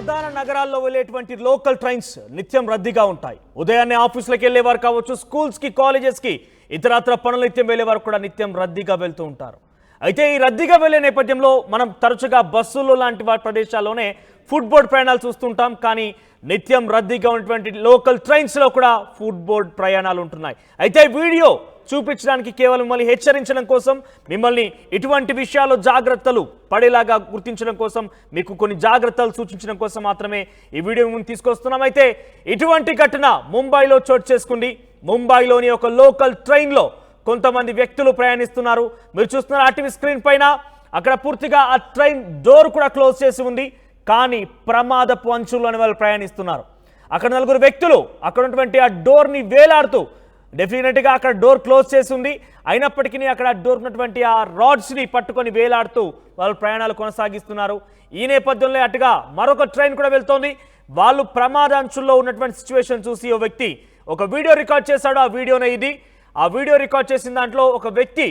ప్రధాన నగరాల్లో వెళ్ళేటువంటి లోకల్ ట్రైన్స్ నిత్యం రద్దీగా ఉంటాయి. ఉదయాన్నే ఆఫీసులకు వెళ్ళేవారు కావచ్చు, స్కూల్స్కి, కాలేజెస్కి, ఇతరత్ర పనులు నిత్యం వెళ్ళేవారు కూడా నిత్యం రద్దీగా వెళ్తూ ఉంటారు. అయితే ఈ రద్దీగా వెళ్లే నేపథ్యంలో మనం తరచుగా బస్సులు లాంటి ప్రదేశాల్లోనే ఫుట్బోర్డ్ ప్రయాణాలు చూస్తుంటాం. కానీ నిత్యం రద్దీగా ఉన్నటువంటి లోకల్ ట్రైన్స్లో కూడా ఫుట్బోర్డ్ ప్రయాణాలు ఉంటున్నాయి. అయితే వీడియో చూపించడానికి కేవలం మిమ్మల్ని హెచ్చరించడం కోసం, మిమ్మల్ని ఇటువంటి విషయాల్లో జాగ్రత్తలు పడేలాగా గుర్తించడం కోసం, మీకు కొన్ని జాగ్రత్తలు సూచించడం కోసం మాత్రమే ఈ వీడియో ముందు తీసుకొస్తున్నాం. అయితే ఇటువంటి ఘటన ముంబైలో చోటు చేసుకుంది. ముంబైలోని ఒక లోకల్ ట్రైన్లో కొంతమంది వ్యక్తులు ప్రయాణిస్తున్నారు. మీరు చూస్తున్నారు ఆర్టీవీ స్క్రీన్ పైన. అక్కడ పూర్తిగా ఆ ట్రైన్ డోర్ కూడా క్లోజ్ చేసి ఉంది. కానీ ప్రమాదపు అంచుల్లోని వాళ్ళు ప్రయాణిస్తున్నారు. అక్కడ నలుగురు వ్యక్తులు అక్కడ ఉన్నటువంటి ఆ డోర్ని వేలాడుతూ, డెఫినెట్గా అక్కడ డోర్ క్లోజ్ చేసి ఉంది, అయినప్పటికీ అక్కడ డోర్ ఉన్నటువంటి ఆ రాడ్స్ని పట్టుకొని వేలాడుతూ వాళ్ళు ప్రయాణాలు కొనసాగిస్తున్నారు. ఈ నేపథ్యంలో అటుగా మరొక ట్రైన్ కూడా వెళ్తోంది. వాళ్ళు ప్రమాద అంచుల్లో ఉన్నటువంటి సిచ్యువేషన్ చూసి ఓ వ్యక్తి ఒక వీడియో రికార్డ్ చేశాడు. ఆ వీడియోనే ఇది. ఆ వీడియో రికార్డ్ చేసిన దాంట్లో ఒక వ్యక్తి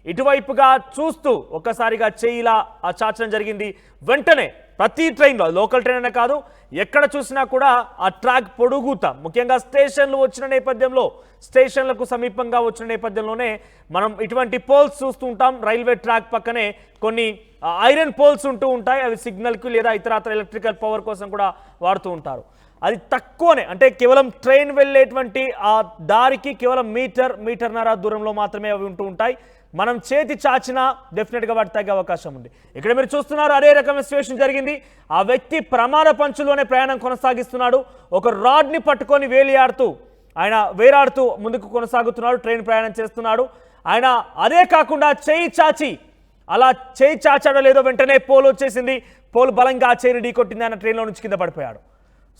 ఇటువైపుగా చూస్తూ ఒక్కసారిగా చేయిలా ఆ చాచడం జరిగింది. వెంటనే ప్రతి ట్రైన్లో, లోకల్ ట్రైన్ అనే కాదు, ఎక్కడ చూసినా కూడా ఆ ట్రాక్ పొడుగుతా, ముఖ్యంగా స్టేషన్లు వచ్చిన నేపథ్యంలో, స్టేషన్లకు సమీపంగా వచ్చిన నేపథ్యంలోనే మనం ఇటువంటి పోల్స్ చూస్తూ ఉంటాం. రైల్వే ట్రాక్ పక్కనే కొన్ని ఐరన్ పోల్స్ ఉంటూ ఉంటాయి. అవి సిగ్నల్కి లేదా ఇతరత్ర ఎలక్ట్రికల్ పవర్ కోసం కూడా వాడుతూ ఉంటారు. అది తక్కువనే, అంటే కేవలం ట్రైన్ వెళ్ళేటువంటి ఆ దారికి కేవలం మీటర్న్నర దూరంలో మాత్రమే అవి ఉంటూ ఉంటాయి. మనం చేతి చాచినా డెఫినెట్గా వాటి తగ్గే అవకాశం ఉంది. ఇక్కడ మీరు చూస్తున్నారు అదే రకమైన సిచ్యువేషన్ జరిగింది. ఆ వ్యక్తి ప్రమాద పంచులోనే ప్రయాణం కొనసాగిస్తున్నాడు. ఒక రాడ్ని పట్టుకొని వేలాడుతూ ముందుకు కొనసాగుతున్నాడు. ట్రైన్ ప్రయాణం చేస్తున్నాడు. ఆయన అదే కాకుండా చేయి చాచాడో లేదో వెంటనే పోల్ వచ్చేసింది. పోల్ బలంగా ఆ చేయిని ఢీకొట్టింది. ఆయన ట్రైన్లో నుంచి కింద పడిపోయాడు.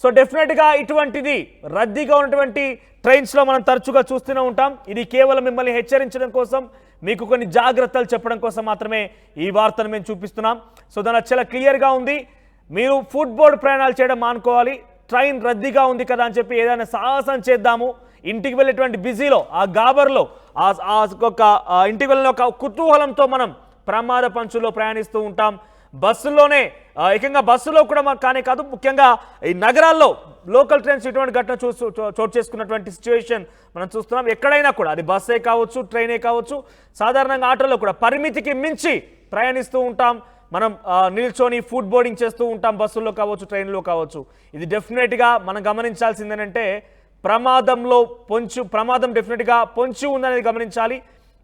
సో డెఫినెట్గా ఇటువంటిది రద్దీగా ఉన్నటువంటి ట్రైన్స్లో మనం తరచుగా చూస్తూనే ఉంటాం. ఇది కేవలం మిమ్మల్ని హెచ్చరించడం కోసం, మీకు కొన్ని జాగ్రత్తలు చెప్పడం కోసం మాత్రమే ఈ వార్తను మేము చూపిస్తున్నాం. సో దాని చాలా క్లియర్గా ఉంది. మీరు ఫుట్బోర్డ్ ప్రయాణాలు చేయడం మానుకోవాలి. ట్రైన్ రద్దీగా ఉంది కదా అని చెప్పి ఏదైనా సాహసం చేద్దాము, ఇంటికి వెళ్ళేటువంటి బిజీలో, ఆ గాబర్లో, ఇంటికి వెళ్ళిన ఒక కుతూహలంతో మనం ప్రమాద పంచుల్లో ప్రయాణిస్తూ ఉంటాం. బస్సుల్లోనే, ఏకంగా బస్సులో కూడా కానే కాదు, ముఖ్యంగా ఈ నగరాల్లో లోకల్ ట్రైన్స్ ఇటువంటి ఘటన చోటు చేసుకున్నటువంటి సిచ్యువేషన్ మనం చూస్తున్నాం. ఎక్కడైనా కూడా, అది బస్సే కావచ్చు, ట్రైనే కావచ్చు, సాధారణంగా ఆటోలో కూడా పరిమితికి మించి ప్రయాణిస్తూ ఉంటాం. మనం నిల్చొని ఫుడ్ బోర్డింగ్ చేస్తూ ఉంటాం, బస్సుల్లో కావచ్చు, ట్రైన్లో కావచ్చు. ఇది డెఫినెట్గా మనం గమనించాల్సింది ఏంటంటే, ప్రమాదం డెఫినెట్గా పొంచి ఉందనేది గమనించాలి.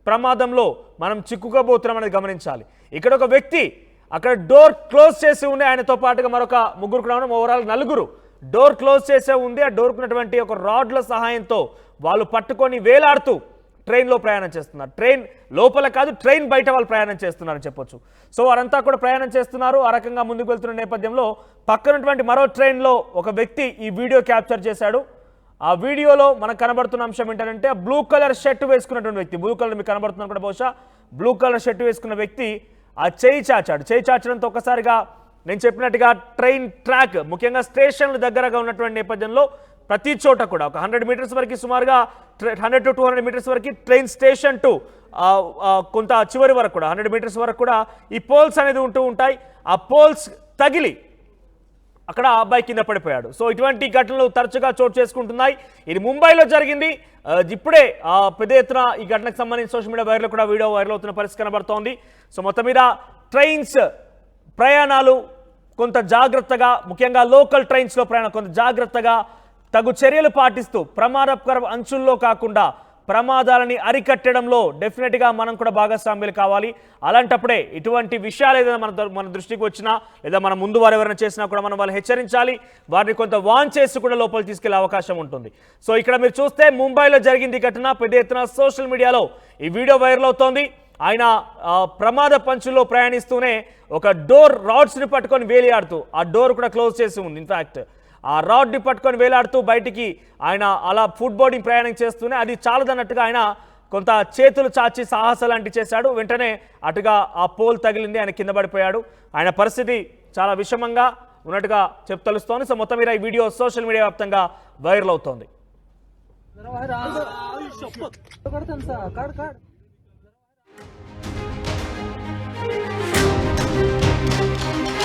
ప్రమాదంలో మనం చిక్కుకోబోతున్నాం అనేది గమనించాలి. ఇక్కడ ఒక వ్యక్తి అక్కడ డోర్ క్లోజ్ చేసి ఉంది, ఆయనతో పాటుగా మరొక ముగ్గురు కూడా, ఓవరాల్ నలుగురు. డోర్ క్లోజ్ చేసే ఉంది. ఆ డోర్కు ఉన్నటువంటి ఒక రాడ్ల సహాయంతో వాళ్ళు పట్టుకొని వేలాడుతూ ట్రైన్లో ప్రయాణం చేస్తున్నారు. ట్రైన్ లోపల కాదు, ట్రైన్ బయట వాళ్ళు ప్రయాణం చేస్తున్నారని చెప్పొచ్చు. సో వారంతా కూడా ప్రయాణం చేస్తున్నారు. ఆ రకంగా ముందుకు వెళ్తున్న నేపథ్యంలో పక్కనటువంటి మరో ట్రైన్లో ఒక వ్యక్తి ఈ వీడియో క్యాప్చర్ చేశాడు. ఆ వీడియోలో మనకు కనబడుతున్న అంశం ఏంటంటే, బ్లూ కలర్ షర్ట్ వేసుకున్నటువంటి వ్యక్తి, బ్లూ కలర్ మీకు కనబడుతున్నాను కూడా బహుశా, బ్లూ కలర్ షర్ట్ వేసుకున్న వ్యక్తి ఆ చేయి చాచడంతో ఒక్కసారిగా నేను చెప్పినట్టుగా ట్రైన్ ట్రాక్, ముఖ్యంగా స్టేషన్ల దగ్గరగా ఉన్నటువంటి నేపథ్యంలో ప్రతి చోట కూడా ఒక 100 మీటర్స్ వరకు, సుమారుగా 100 to 200 మీటర్స్ వరకు ట్రైన్ స్టేషన్ టు కొంత చివరి వరకు కూడా 100 మీటర్స్ వరకు కూడా ఈ పోల్స్ అనేది ఉంటూ ఉంటాయి. ఆ పోల్స్ తగిలి అక్కడ ఆ అబ్బాయి కింద పడిపోయాడు. సో ఇటువంటి ఘటనలు తరచుగా చోటు చేసుకుంటున్నాయి. ఇది ముంబైలో జరిగింది. ఇప్పుడే పెద్ద ఎత్తున ఈ ఘటనకు సంబంధించి సోషల్ మీడియా వైర్లో కూడా వీడియో వైరల్ అవుతున్న పరిస్థితి కనబడుతోంది. సో మొత్తం మీద ట్రైన్స్ ప్రయాణాలు కొంత జాగ్రత్తగా, ముఖ్యంగా లోకల్ ట్రైన్స్లో ప్రయాణం కొంత జాగ్రత్తగా, తగు చర్యలు పాటిస్తూ ప్రమాదకర అంచుల్లో కాకుండా ప్రమాదాలని అరికట్టడంలో డెఫినెట్గా మనం కూడా భాగస్వామ్యులు కావాలి. అలాంటప్పుడే ఇటువంటి విషయాలు ఏదైనా మన దృష్టికి వచ్చినా, లేదా మన ముందు వారు ఎవరైనా చేసినా కూడా మనం వాళ్ళు హెచ్చరించాలి. వారిని కొంత వాన్ చేసి కూడా లోపలికి తీసుకెళ్లే అవకాశం ఉంటుంది. సో ఇక్కడ మీరు చూస్తే ముంబైలో జరిగింది ఘటన. పెద్ద ఎత్తున సోషల్ మీడియాలో ఈ వీడియో వైరల్ అవుతోంది. ఆయన ప్రమాద పంచుల్లో ప్రయాణిస్తూనే ఒక డోర్ రాడ్స్ని పట్టుకొని వేలాడుతూ, ఆ డోర్ కూడా క్లోజ్ చేసి ఉంది. ఇన్ఫ్యాక్ట్ ఆ రాడ్ని పట్టుకొని వేలాడుతూ బయటికి ఆయన అలా ఫుడ్ బోర్డింగ్ ప్రయాణం చేస్తూనే అది చాలదన్నట్టుగా ఆయన కొంత చేతులు చాచి సాహసాలు లాంటి చేశాడు. వెంటనే అటుగా ఆ పోల్ తగిలింది, ఆయన కింద పడిపోయాడు. ఆయన పరిస్థితి చాలా విషమంగా ఉన్నట్టుగా తెలుస్తోంది. సో మొత్తం మీద ఈ వీడియో సోషల్ మీడియా వ్యాప్తంగా వైరల్ అవుతోంది.